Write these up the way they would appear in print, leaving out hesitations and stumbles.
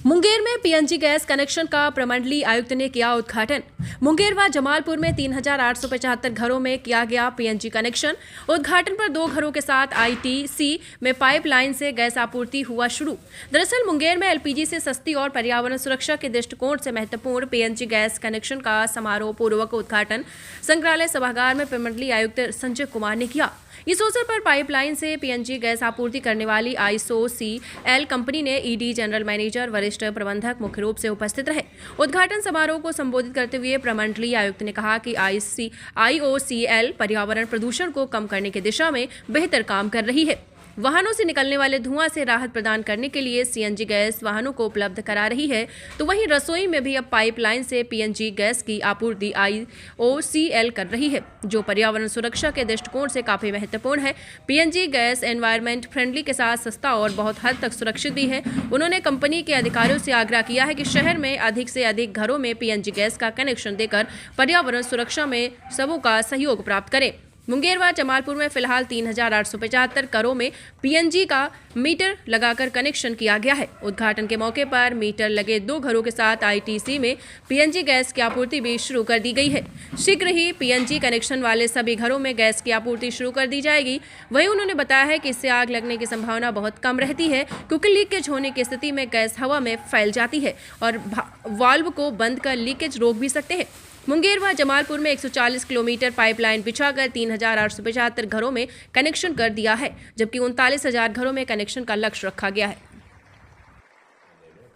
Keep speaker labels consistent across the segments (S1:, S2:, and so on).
S1: मुंगेर में PNG gas connection का प्रमंडलीय आयुक्त ने किया उद्घाटन। मुंगेर व जमालपुर में 3,875 घरों में किया गया पीएनजी कनेक्शन। उद्घाटन पर 2 घरों के साथ आईटीसी में पाइपलाइन से गैस आपूर्ति हुआ शुरू। दरअसल मुंगेर में एलपीजी से सस्ती और पर्यावरण सुरक्षा के दृष्टिकोण से महत्वपूर्ण पीएनजी गैस कनेक्शन का समारोह पूर्वक उद्घाटन संग्रहालय सभागार में प्रमंडलीय आयुक्त संजय कुमार ने किया। इस अवसर पर पाइपलाइन से पीएनजी गैस आपूर्ति करने वाली आईओसीएल कंपनी ने ईडी, जनरल मैनेजर, वरिष्ठ प्रबंधक मुख्य रूप से उपस्थित रहे। उद्घाटन समारोह को संबोधित करते हुए प्रमंडलीय आयुक्त ने कहा कि आईओसीएल पर्यावरण प्रदूषण को कम करने की दिशा में बेहतर काम कर रही है। वाहनों से निकलने वाले धुआं से राहत प्रदान करने के लिए सीएनजी गैस वाहनों को उपलब्ध करा रही है, तो वहीं रसोई में भी अब पाइपलाइन से पीएनजी गैस की आपूर्ति आईओसीएल कर रही है, जो पर्यावरण सुरक्षा के दृष्टिकोण से काफी महत्वपूर्ण है। पीएनजी गैस एनवायरमेंट फ्रेंडली के साथ सस्ता और बहुत हद तक सुरक्षित भी है। उन्होंने कंपनी के अधिकारियों से आग्रह किया है कि शहर में अधिक से अधिक घरों में पीएनजी गैस का कनेक्शन देकर पर्यावरण सुरक्षा में सबों का सहयोग प्राप्त करें। मुंगेर व जमालपुर में फिलहाल 3,875 घरों में पीएनजी का मीटर लगाकर कनेक्शन किया गया है। उद्घाटन के मौके पर मीटर लगे 2 घरों के साथ आईटीसी में पीएनजी गैस की आपूर्ति भी शुरू कर दी गई है। शीघ्र ही पीएनजी कनेक्शन वाले सभी घरों में गैस की आपूर्ति शुरू कर दी जाएगी। वहीं उन्होंने बताया है कि इससे आग लगने की संभावना बहुत कम रहती है, क्योंकि लीकेज होने की स्थिति में गैस हवा में फैल जाती है और वाल्व को बंद कर लीकेज रोक भी सकते हैं। मुंगेर व जमालपुर में 140 किलोमीटर पाइपलाइन बिछाकर 3,875 घरों में कनेक्शन कर दिया है, जबकि 39,000 घरों में कनेक्शन का लक्ष्य रखा गया है।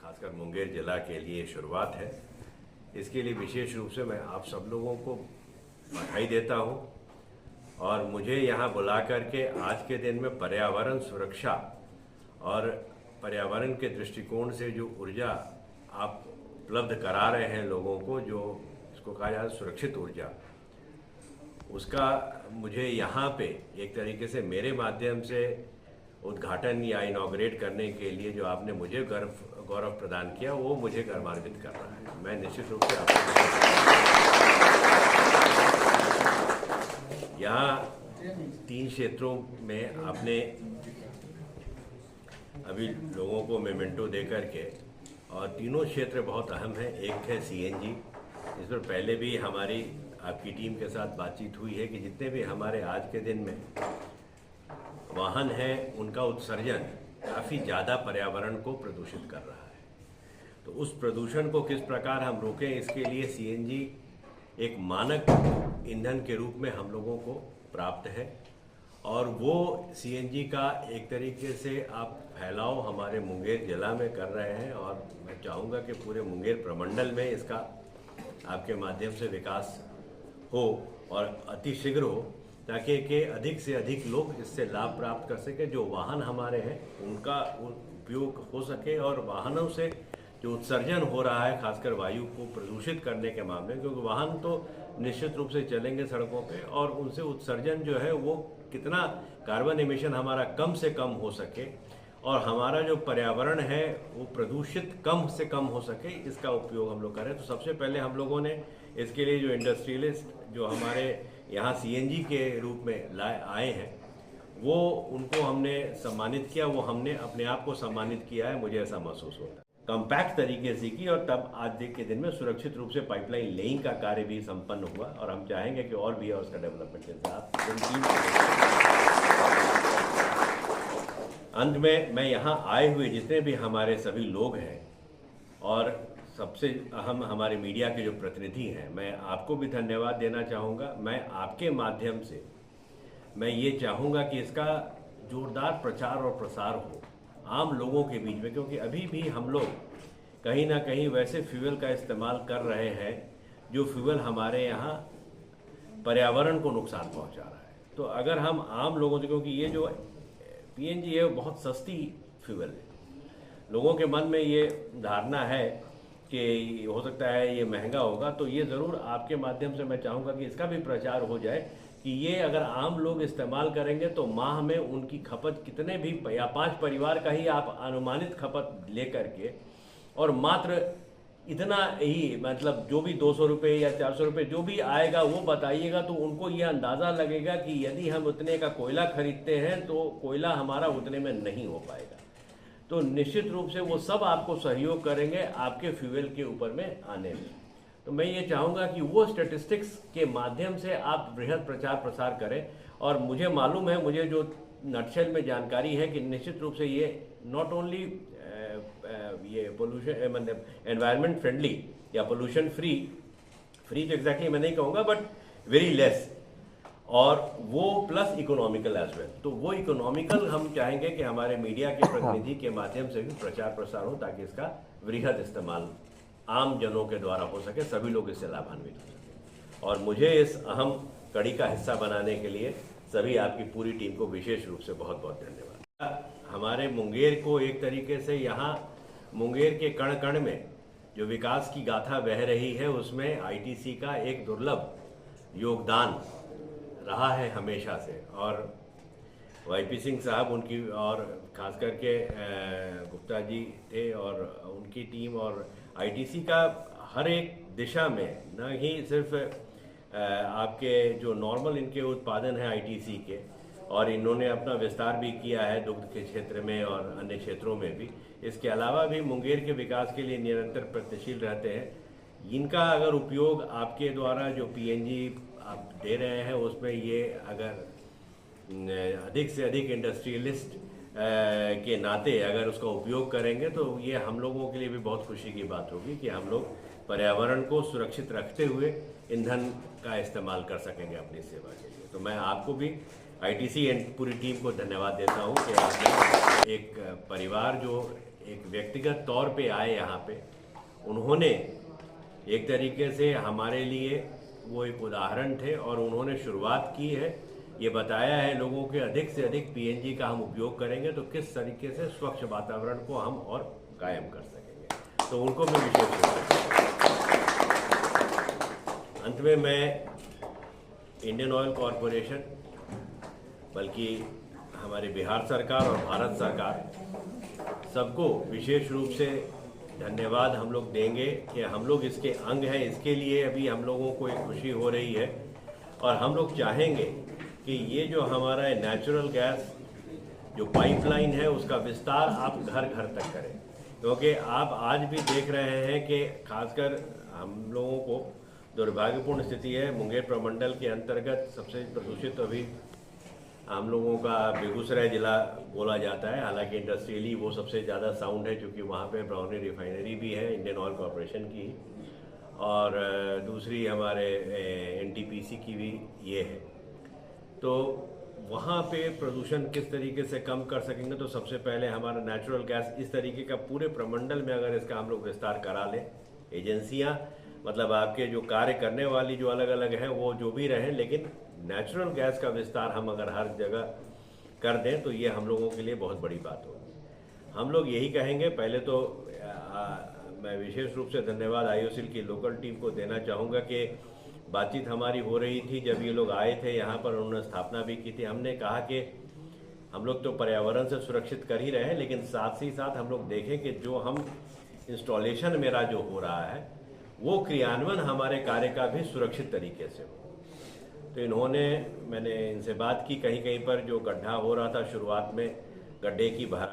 S2: खासकर मुंगेर जिला के लिए शुरुआत है। इसके लिए विशेष रूप से मैं आप सब लोगों को बधाई देता हूं और मुझे यहां बुला करके आज के दिन में पर्यावरण सुरक्षा और पर्यावरण के दृष्टिकोण से जो ऊर्जा आप उपलब्ध करा रहे हैं लोगों को, जो को कहा जाए सुरक्षित ऊर्जा, उसका मुझे यहाँ पे एक तरीके से मेरे माध्यम से उद्घाटन या इनॉग्रेट करने के लिए जो आपने मुझे गौरव प्रदान किया, वो मुझे गर्वान्वित कर रहा है। मैं निश्चित रूप से आपको यहाँ 3 क्षेत्रों में आपने अभी लोगों को मेमेंटो दे करके, और तीनों क्षेत्र बहुत अहम है। एक है सीएनजी, इस पर पहले भी हमारी आपकी टीम के साथ बातचीत हुई है कि जितने भी हमारे आज के दिन में वाहन हैं, उनका उत्सर्जन काफ़ी ज़्यादा पर्यावरण को प्रदूषित कर रहा है। तो उस प्रदूषण को किस प्रकार हम रोकें, इसके लिए सीएनजी एक मानक ईंधन के रूप में हम लोगों को प्राप्त है, और वो सीएनजी का एक तरीके से आप फैलाव हमारे मुंगेर जिला में कर रहे हैं, और मैं चाहूँगा कि पूरे मुंगेर प्रमंडल में इसका आपके माध्यम से विकास हो और अतिशीघ्र हो, ताकि कि अधिक से अधिक लोग इससे लाभ प्राप्त कर सके। जो वाहन हमारे हैं उनका उपयोग हो सके, और वाहनों से जो उत्सर्जन हो रहा है खासकर वायु को प्रदूषित करने के मामले में, क्योंकि वाहन तो निश्चित रूप से चलेंगे सड़कों पे, और उनसे उत्सर्जन जो है वो कितना कार्बन एमिशन हमारा कम से कम हो सके, और हमारा जो पर्यावरण है वो प्रदूषित कम से कम हो सके, इसका उपयोग हम लोग करें। तो सबसे पहले हम लोगों ने इसके लिए जो इंडस्ट्रियलिस्ट जो हमारे यहाँ सीएनजी के रूप में आए हैं, वो उनको हमने सम्मानित किया, वो हमने अपने आप को सम्मानित किया है, मुझे ऐसा महसूस होता है। कम्पैक्ट तरीके से की, और तब आज के दिन में सुरक्षित रूप से पाइपलाइन लेइंग का कार्य भी संपन्न हुआ, और हम चाहेंगे कि और भी है उसका डेवलपमेंट के साथ। अंत में मैं यहाँ आए हुए जितने भी हमारे सभी लोग हैं, और सबसे अहम हमारे मीडिया के जो प्रतिनिधि हैं, मैं आपको भी धन्यवाद देना चाहूँगा। मैं आपके माध्यम से मैं ये चाहूँगा कि इसका जोरदार प्रचार और प्रसार हो आम लोगों के बीच में, क्योंकि अभी भी हम लोग कहीं ना कहीं वैसे फ्यूल का इस्तेमाल कर रहे हैं जो फ्यूल हमारे यहाँ पर्यावरण को नुकसान पहुँचा रहा है। तो अगर हम आम लोगों से, क्योंकि ये जो पीएनजी है वो बहुत सस्ती फ्यूल है, लोगों के मन में ये धारणा है कि हो सकता है ये महंगा होगा, तो ये ज़रूर आपके माध्यम से मैं चाहूँगा कि इसका भी प्रचार हो जाए कि ये अगर आम लोग इस्तेमाल करेंगे तो माह में उनकी खपत कितने भी या 5 परिवार का ही आप अनुमानित खपत ले करके, और मात्र इतना ही, मतलब जो भी 200 रुपये या 400 रुपये जो भी आएगा वो बताइएगा, तो उनको ये अंदाज़ा लगेगा कि यदि हम उतने का कोयला खरीदते हैं तो कोयला हमारा उतने में नहीं हो पाएगा। तो निश्चित रूप से वो सब आपको सहयोग करेंगे आपके फ्यूल के ऊपर में आने में। तो मैं ये चाहूँगा कि वो स्टेटिस्टिक्स के माध्यम से आप बृहद प्रचार प्रसार करें। और मुझे मालूम है, मुझे जो नटशेल में जानकारी है कि निश्चित रूप से ये नॉट ओनली ये पोल्यूशन मतलब एनवायरनमेंट फ्रेंडली या पोल्यूशन फ्री तो एग्जैक्टली मैं नहीं कहूँगा, बट वेरी लेस, और वो प्लस इकोनॉमिकल एज वेल। तो वो इकोनॉमिकल हम चाहेंगे कि हमारे मीडिया के प्रतिनिधि के माध्यम से भी प्रचार प्रसार हो, ताकि इसका वृहद इस्तेमाल आम जनों के द्वारा हो सके, सभी लोग इससे लाभान्वित हो सके। और मुझे इस अहम कड़ी का हिस्सा बनाने के लिए सभी आपकी पूरी टीम को विशेष रूप से बहुत बहुत धन्यवाद। हमारे मुंगेर को एक तरीके से यहाँ मुंगेर के कण कण में जो विकास की गाथा बह रही है, उसमें आईटीसी का एक दुर्लभ योगदान रहा है हमेशा से। और वाईपी सिंह साहब उनकी और खास करके गुप्ता जी थे और उनकी टीम, और आईटीसी का हर एक दिशा में, न ही सिर्फ आपके जो नॉर्मल इनके उत्पादन है आईटीसी के, और इन्होंने अपना विस्तार भी किया है दुग्ध के क्षेत्र में और अन्य क्षेत्रों में भी। इसके अलावा भी मुंगेर के विकास के लिए निरंतर प्रयत्नशील रहते हैं। इनका अगर उपयोग आपके द्वारा जो पीएनजी आप दे रहे हैं उसमें ये अगर अधिक से अधिक इंडस्ट्रियलिस्ट के नाते अगर उसका उपयोग करेंगे तो ये हम लोगों के लिए भी बहुत खुशी की बात होगी कि हम लोग पर्यावरण को सुरक्षित रखते हुए ईंधन का इस्तेमाल कर सकेंगे अपनी सेवा के लिए। तो मैं आपको भी आईटीसी एंड पूरी टीम को धन्यवाद देता हूँ कि आपने एक परिवार जो एक व्यक्तिगत तौर पे आए यहाँ पे, उन्होंने एक तरीके से हमारे लिए वो एक उदाहरण थे और उन्होंने शुरुआत की है, ये बताया है लोगों के अधिक से अधिक पीएनजी का हम उपयोग करेंगे तो किस तरीके से स्वच्छ वातावरण को हम और कायम कर सकेंगे। तो उनको मैं विशेष रूप से अंत में मैं इंडियन ऑयल कॉरपोरेशन, बल्कि हमारे बिहार सरकार और भारत सरकार सबको विशेष रूप से धन्यवाद हम लोग देंगे कि हम लोग इसके अंग हैं। इसके लिए अभी हम लोगों को एक खुशी हो रही है और हम लोग चाहेंगे कि ये जो हमारा नेचुरल गैस जो पाइपलाइन है उसका विस्तार आप घर घर तक करें, क्योंकि आप आज भी देख रहे हैं कि खासकर हम लोगों को दुर्भाग्यपूर्ण स्थिति है। मुंगेर प्रमंडल के अंतर्गत सबसे प्रदूषित अभी हम लोगों का बेगूसराय जिला बोला जाता है, हालांकि इंडस्ट्रियली वो सबसे ज़्यादा साउंड है क्योंकि वहाँ पे ब्राउनी रिफाइनरी भी है इंडियन ऑयल कॉरपोरेशन की, और दूसरी हमारे एनटीपीसी की भी ये है। तो वहाँ पे प्रदूषण किस तरीके से कम कर सकेंगे, तो सबसे पहले हमारा नेचुरल गैस इस तरीके का पूरे प्रमंडल में अगर इसका हम लोग विस्तार करा लें, एजेंसियाँ मतलब आपके जो कार्य करने वाली जो अलग अलग हैं वो जो भी रहें, लेकिन नेचुरल गैस का विस्तार हम अगर हर जगह कर दें तो ये हम लोगों के लिए बहुत बड़ी बात होगी। हम लोग यही कहेंगे, पहले तो मैं विशेष रूप से धन्यवाद आईओसीएल की लोकल टीम को देना चाहूँगा कि बातचीत हमारी हो रही थी जब ये लोग आए थे यहाँ पर, उन्होंने स्थापना भी की थी। हमने कहा कि हम लोग तो पर्यावरण से सुरक्षित कर ही रहे हैं, लेकिन साथ ही साथ हम लोग देखें कि जो हम इंस्टॉलेशन मेरा जो हो रहा है वो क्रियान्वयन हमारे कार्य का भी सुरक्षित तरीके से हो। तो मैंने इनसे बात की, कहीं कहीं पर जो गड्ढा हो रहा था शुरुआत में गड्ढे की भराई